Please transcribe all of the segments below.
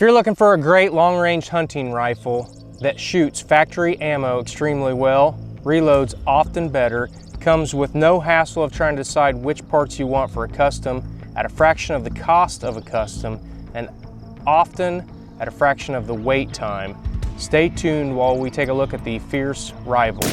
If you're looking for a great long-range hunting rifle that shoots factory ammo extremely well, reloads often better, comes with no hassle of trying to decide which parts you want for a custom at a fraction of the cost of a custom, and often at a fraction of the wait time, stay tuned while we take a look at the Fierce Rival.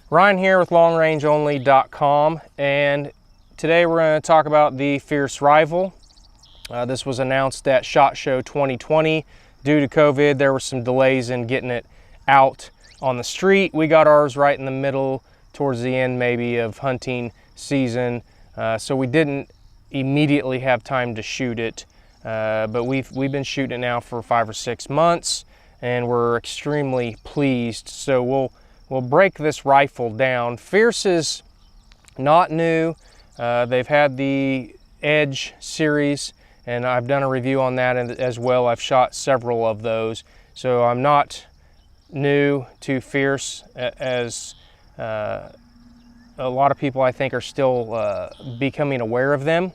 Ryan here with LongRangeOnly.com, and today we're going to talk about the Fierce Rival. This was announced at SHOT Show 2020. Due to COVID, there were some delays in getting it out on the street. We got ours right in the middle, towards the end maybe, of hunting season, so we didn't immediately have time to shoot it, but we've been shooting it now for 5 or 6 months, and we're extremely pleased. So we'll break this rifle down. Fierce is not new. They've had the Edge series, and I've done a review on that as well. I've shot several of those, so I'm not new to Fierce, as a lot of people I think are still becoming aware of them.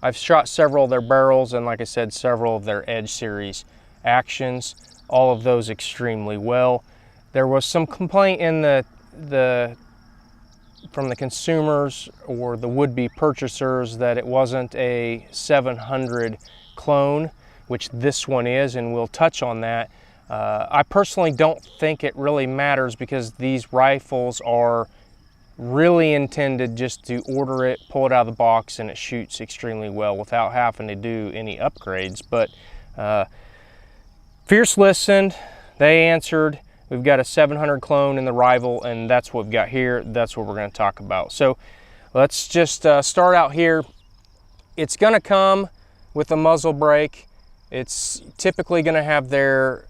I've shot several of their barrels, and like I said, several of their Edge series actions, all of those extremely well. There was some complaint in from the consumers or the would-be purchasers that it wasn't a 700 clone, which this one is, and we'll touch on that. I personally don't think it really matters, because these rifles are really intended just to order it, pull it out of the box, and it shoots extremely well without having to do any upgrades. But Fierce listened, they answered. We've got a 700 clone in the Rival, and that's what we've got here. That's what we're going to talk about. So let's just start out here. It's going to come with a muzzle brake. It's typically going to have their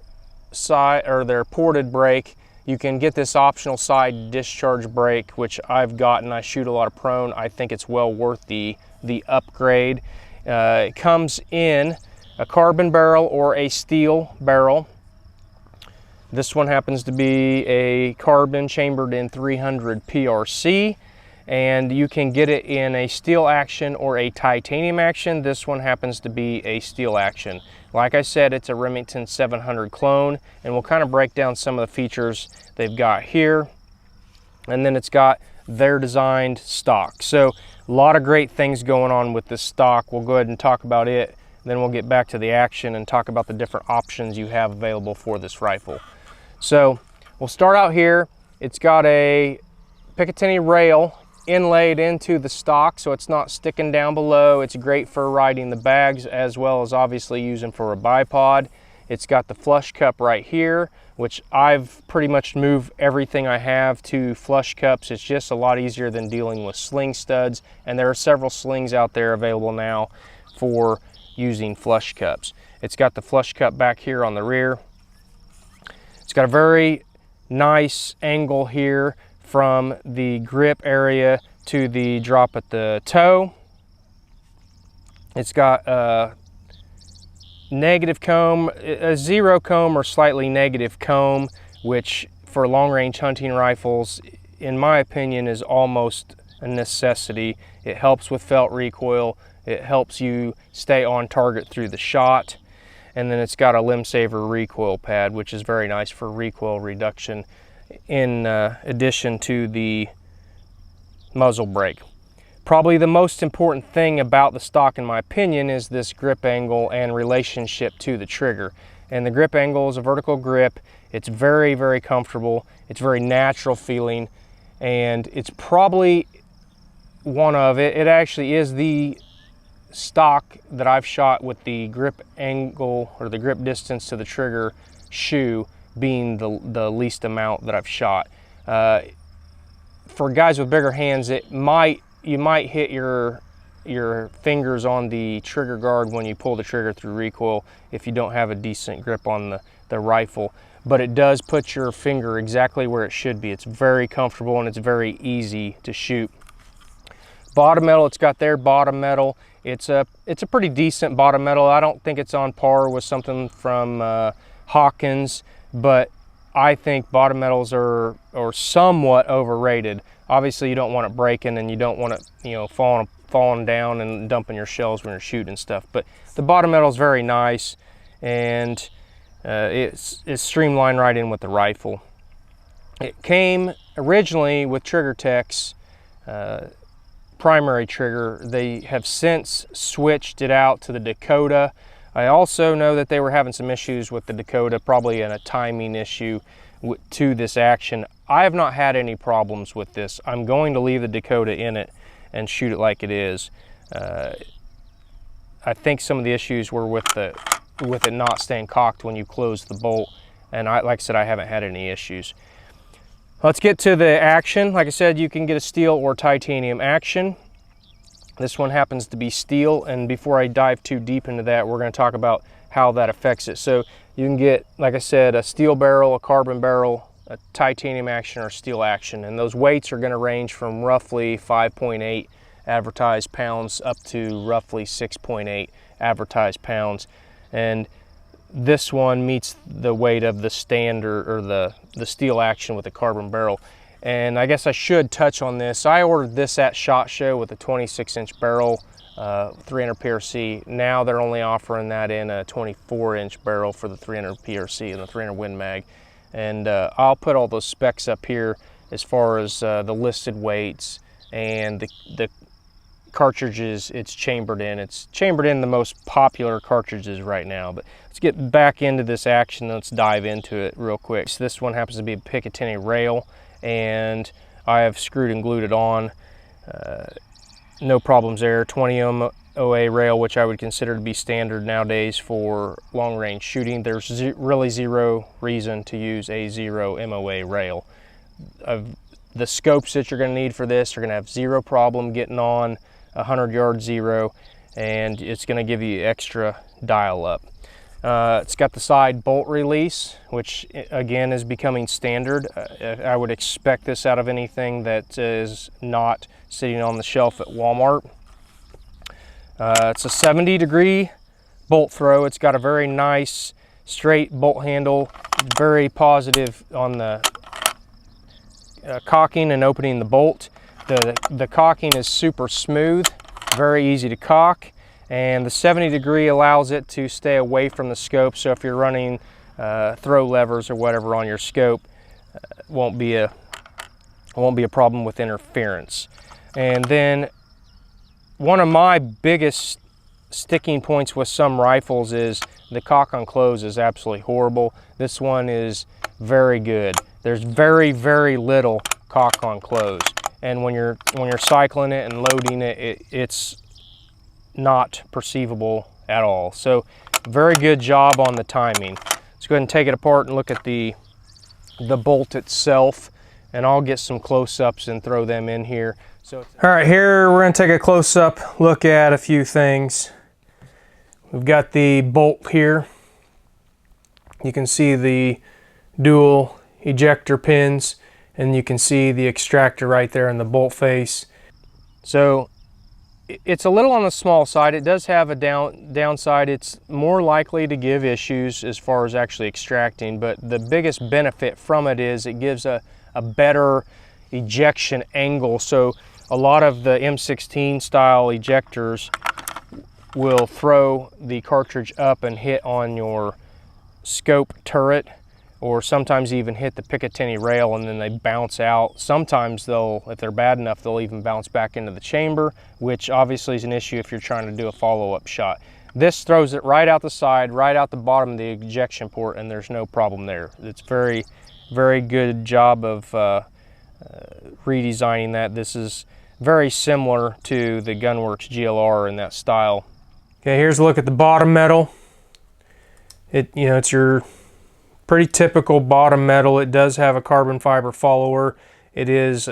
side or their ported brake. You can get this optional side discharge brake, which I've gotten. I shoot a lot of prone. I think it's well worth the upgrade. It comes in a carbon barrel or a steel barrel. This one happens to be a carbon chambered in 300 PRC, and you can get it in a steel action or a titanium action. This one happens to be a steel action. Like I said, it's a Remington 700 clone, and we'll kind of break down some of the features they've got here. And then it's got their designed stock. So a lot of great things going on with this stock. We'll go ahead and talk about it. Then we'll get back to the action and talk about the different options you have available for this rifle. So we'll start out here. It's got a Picatinny rail inlaid into the stock, so it's not sticking down below. It's great for riding the bags, as well as obviously using for a bipod. It's got the flush cup right here, which I've pretty much moved everything I have to flush cups. It's just a lot easier than dealing with sling studs, and there are several slings out there available now for using flush cups. It's got the flush cup back here on the rear. It's got a very nice angle here from the grip area to the drop at the toe. It's got a negative comb, a zero comb or slightly negative comb, which for long-range hunting rifles, in my opinion, is almost a necessity. It helps with felt recoil. It helps you stay on target through the shot. And then it's got a limb saver recoil pad, which is very nice for recoil reduction, in addition to the muzzle brake. Probably the most important thing about the stock, in my opinion, is this grip angle and relationship to the trigger. And the grip angle is a vertical grip. It's very, very comfortable. It's very natural feeling, and it's probably it actually is the stock that I've shot with the grip angle or the grip distance to the trigger shoe being the least amount that I've shot. For guys with bigger hands, you might hit your your fingers on the trigger guard when you pull the trigger through recoil if you don't have a decent grip on the rifle. But it does put your finger exactly where it should be. It's very comfortable and it's very easy to shoot. Bottom metal, it's got their bottom metal. It's a pretty decent bottom metal. I don't think it's on par with something from Hawkins, but I think bottom metals are somewhat overrated. Obviously, you don't want it breaking, and you don't want it, you know, falling down and dumping your shells when you're shooting and stuff. But the bottom metal is very nice, and it's streamlined right in with the rifle. It came originally with Trigger Tech's primary trigger. They have since switched it out to the Dakota. I also know that they were having some issues with the Dakota, probably in a timing issue to this action. I have not had any problems with this. I'm going to leave the Dakota in it and shoot it like it is. I think some of the issues were with it not staying cocked when you close the bolt, and like I said, I haven't had any issues. Let's get to the action. Like I said, you can get a steel or titanium action. This one happens to be steel, and before I dive too deep into that, we're going to talk about how that affects it. So you can get, like I said, a steel barrel, a carbon barrel, a titanium action, or steel action, and those weights are going to range from roughly 5.8 advertised pounds up to roughly 6.8 advertised pounds. And this one meets the weight of the standard, or the steel action with the carbon barrel. And I guess I should touch on this. I ordered this at SHOT Show with a 26-inch barrel, 300 PRC. Now they're only offering that in a 24-inch barrel for the 300 PRC and the 300 Win Mag. And I'll put all those specs up here as far as the listed weights and the cartridges it's chambered in. It's chambered in the most popular cartridges right now. But let's get back into this action. Let's dive into it real quick. So this one happens to be a Picatinny rail, and I have screwed and glued it on. No problems there. 20 ohm OA rail, which I would consider to be standard nowadays for long range shooting. There's really zero reason to use a 0 MOA rail. The scopes that you're going to need for this are going to have zero problem getting on 100-yard zero, and it's going to give you extra dial up. It's got the side bolt release, which again is becoming standard. I would expect this out of anything that is not sitting on the shelf at Walmart. It's a 70-degree bolt throw. It's got a very nice straight bolt handle, very positive on the cocking and opening the bolt. The cocking is super smooth, very easy to cock, and the 70-degree allows it to stay away from the scope. So if you're running throw levers or whatever on your scope, won't be a problem with interference. And then one of my biggest sticking points with some rifles is the cock on close is absolutely horrible. This one is very good. There's very, very little cock on close, and when you're cycling it and loading it, it's not perceivable at all. So very good job on the timing. Let's go ahead and take it apart and look at the bolt itself, and I'll get some close-ups and throw them in here. So, all right, here we're going to take a close-up look at a few things. We've got the bolt here. You can see the dual ejector pins, and you can see the extractor right there in the bolt face. So it's a little on the small side. It does have a downside. It's more likely to give issues as far as actually extracting, but the biggest benefit from it is it gives a better ejection angle. So a lot of the M16 style ejectors will throw the cartridge up and hit on your scope turret, or sometimes even hit the Picatinny rail, and then they bounce out. Sometimes they'll, if they're bad enough, they'll even bounce back into the chamber, which obviously is an issue if you're trying to do a follow-up shot. This throws it right out the side, right out the bottom of the ejection port, and there's no problem there. It's very, very good job of redesigning that. This is very similar to the Gunworks GLR in that style. Okay, here's a look at the bottom metal. It's your pretty typical bottom metal. It does have a carbon fiber follower. It is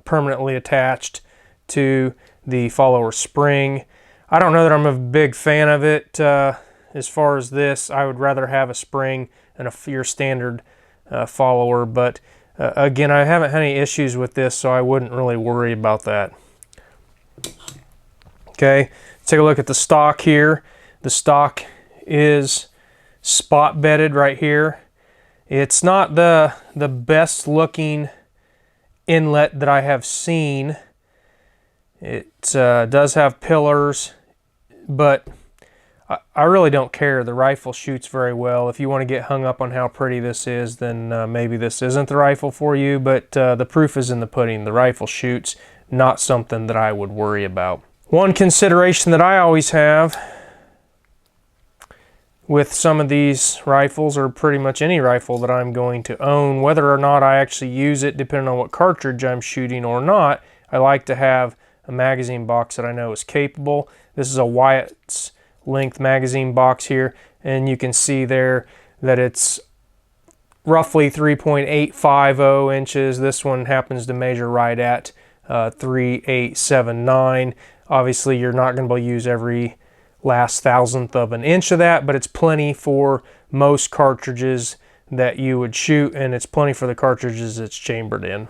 permanently attached to the follower spring. I don't know that I'm a big fan of it. As far as this, I would rather have a spring and your standard follower, but again, I haven't had any issues with this, so I wouldn't really worry about that. Okay, let's take a look at the stock here. The stock is spot bedded right here. It's not the best looking inlet that I have seen. It does have pillars, but I really don't care. The rifle shoots very well. If you want to get hung up on how pretty this is, then maybe this isn't the rifle for you, but the proof is in the pudding. The rifle shoots, not something that I would worry about. One consideration that I always have with some of these rifles, or pretty much any rifle that I'm going to own, whether or not I actually use it, depending on what cartridge I'm shooting or not, I like to have a magazine box that I know is capable. This is a Wyatt's length magazine box here, and you can see there that it's roughly 3.850 inches. This one happens to measure right at 3.879. Obviously, you're not going to be able to use every last thousandth of an inch of that, but it's plenty for most cartridges that you would shoot, and it's plenty for the cartridges it's chambered in.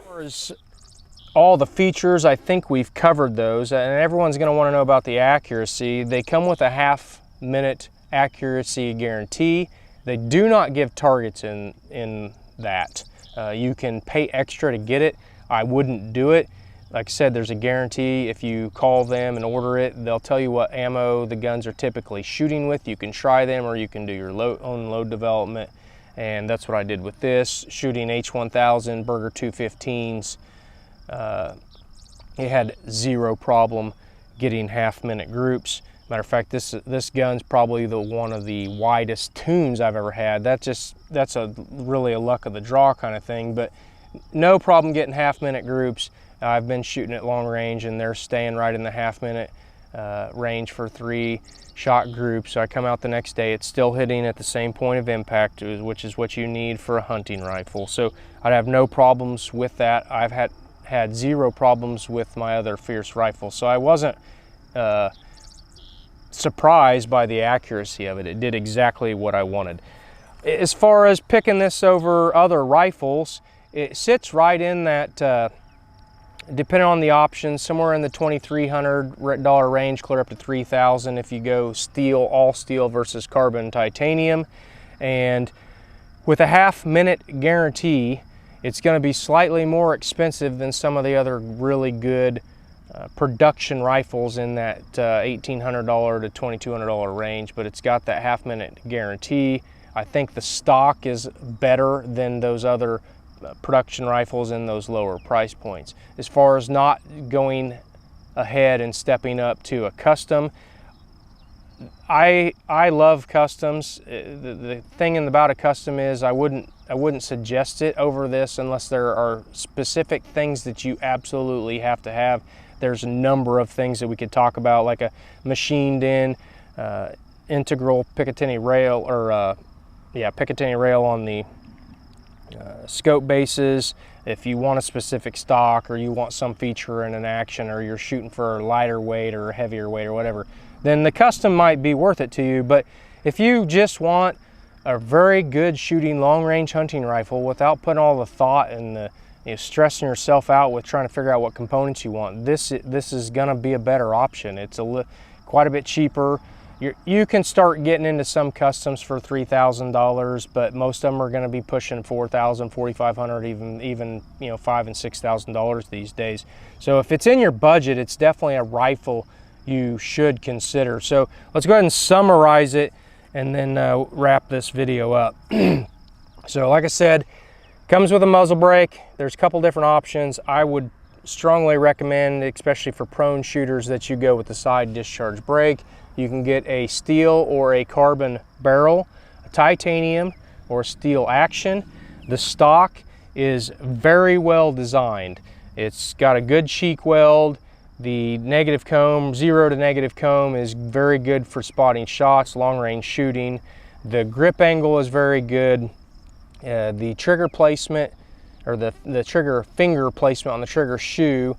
All the features, I think we've covered those, and everyone's going to want to know about the accuracy. They come with a half-minute accuracy guarantee. They do not give targets in that. You can pay extra to get it. I wouldn't do it. Like I said, there's a guarantee. If you call them and order it, they'll tell you what ammo the guns are typically shooting with. You can try them, or you can do your own load development, and that's what I did with this. Shooting H1000, Berger 215s, it had zero problem getting half-minute groups. Matter of fact, this gun's probably one of the widest tunes I've ever had. That's really a luck of the draw kind of thing, but no problem getting half-minute groups. I've been shooting at long range, and they're staying right in the half-minute range for 3-shot groups. So I come out the next day, it's still hitting at the same point of impact, which is what you need for a hunting rifle. So I'd have no problems with that. I've had zero problems with my other Fierce rifles, so I wasn't surprised by the accuracy of it. It did exactly what I wanted. As far as picking this over other rifles, it sits right in that, depending on the options, somewhere in the $2,300 range, clear up to $3,000 if you go steel, all steel versus carbon titanium. And with a half-minute guarantee, it's going to be slightly more expensive than some of the other really good production rifles in that $1,800 to $2,200 range, but it's got that half-minute guarantee. I think the stock is better than those other production rifles in those lower price points. As far as not going ahead and stepping up to a custom, I love customs. The thing about a custom is I wouldn't suggest it over this unless there are specific things that you absolutely have to have. There's a number of things that we could talk about, like a machined in integral Picatinny rail, or Picatinny rail on the scope bases. If you want a specific stock, or you want some feature in an action, or you're shooting for a lighter weight or a heavier weight or whatever, then the custom might be worth it to you. But if you just want a very good shooting long-range hunting rifle without putting all the thought and the stressing yourself out with trying to figure out what components you want, this is going to be a better option. It's quite a bit cheaper. You can start getting into some customs for $3,000, but most of them are going to be pushing $4,000, $4,500, even $5,000 and $6,000 these days. So if it's in your budget, it's definitely a rifle you should consider. So let's go ahead and summarize it and then wrap this video up. So like I said, comes with a muzzle brake. There's a couple different options. I would strongly recommend, especially for prone shooters, that you go with the side discharge brake. You can get a steel or a carbon barrel, a titanium or steel action. The stock is very well designed. It's got a good cheek weld. The negative comb, 0 to negative comb, is very good for spotting shots, long range shooting. The grip angle is very good. The trigger placement, or the trigger finger placement on the trigger shoe,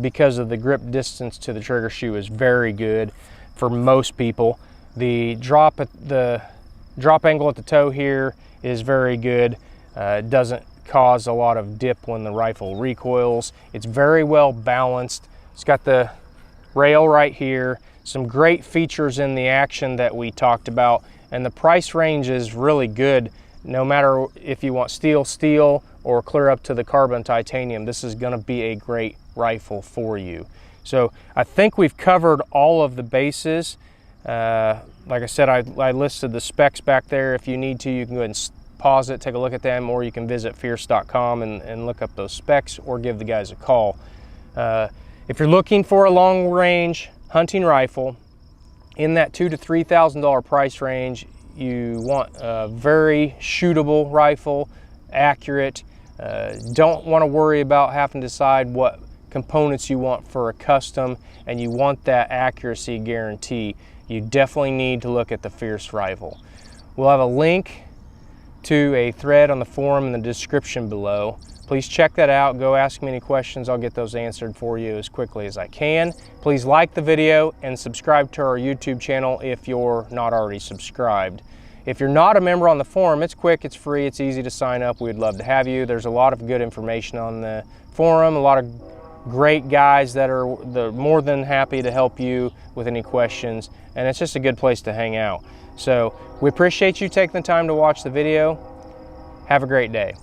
because of the grip distance to the trigger shoe is very good for most people. The drop angle at the toe here is very good. It doesn't cause a lot of dip when the rifle recoils. It's very well balanced. It's got the rail right here, some great features in the action that we talked about, and the price range is really good. No matter if you want steel or clear up to the carbon titanium, this is going to be a great rifle for you. So I think we've covered all of the bases. Like I said, I listed the specs back there. If you need to, you can go ahead and pause it, take a look at them, or you can visit fierce.com and look up those specs or give the guys a call. If you're looking for a long range hunting rifle in that $2,000 to $3,000 price range, you want a very shootable rifle, accurate, don't want to worry about having to decide what components you want for a custom, and you want that accuracy guarantee, you definitely need to look at the Fierce rifle. We'll have a link to a thread on the forum in the description below. Please check that out. Go ask me any questions. I'll get those answered for you as quickly as I can. Please like the video and subscribe to our YouTube channel if you're not already subscribed. If you're not a member on the forum, it's quick, it's free, it's easy to sign up. We'd love to have you. There's a lot of good information on the forum, a lot of great guys that are more than happy to help you with any questions, and it's just a good place to hang out. So we appreciate you taking the time to watch the video. Have a great day.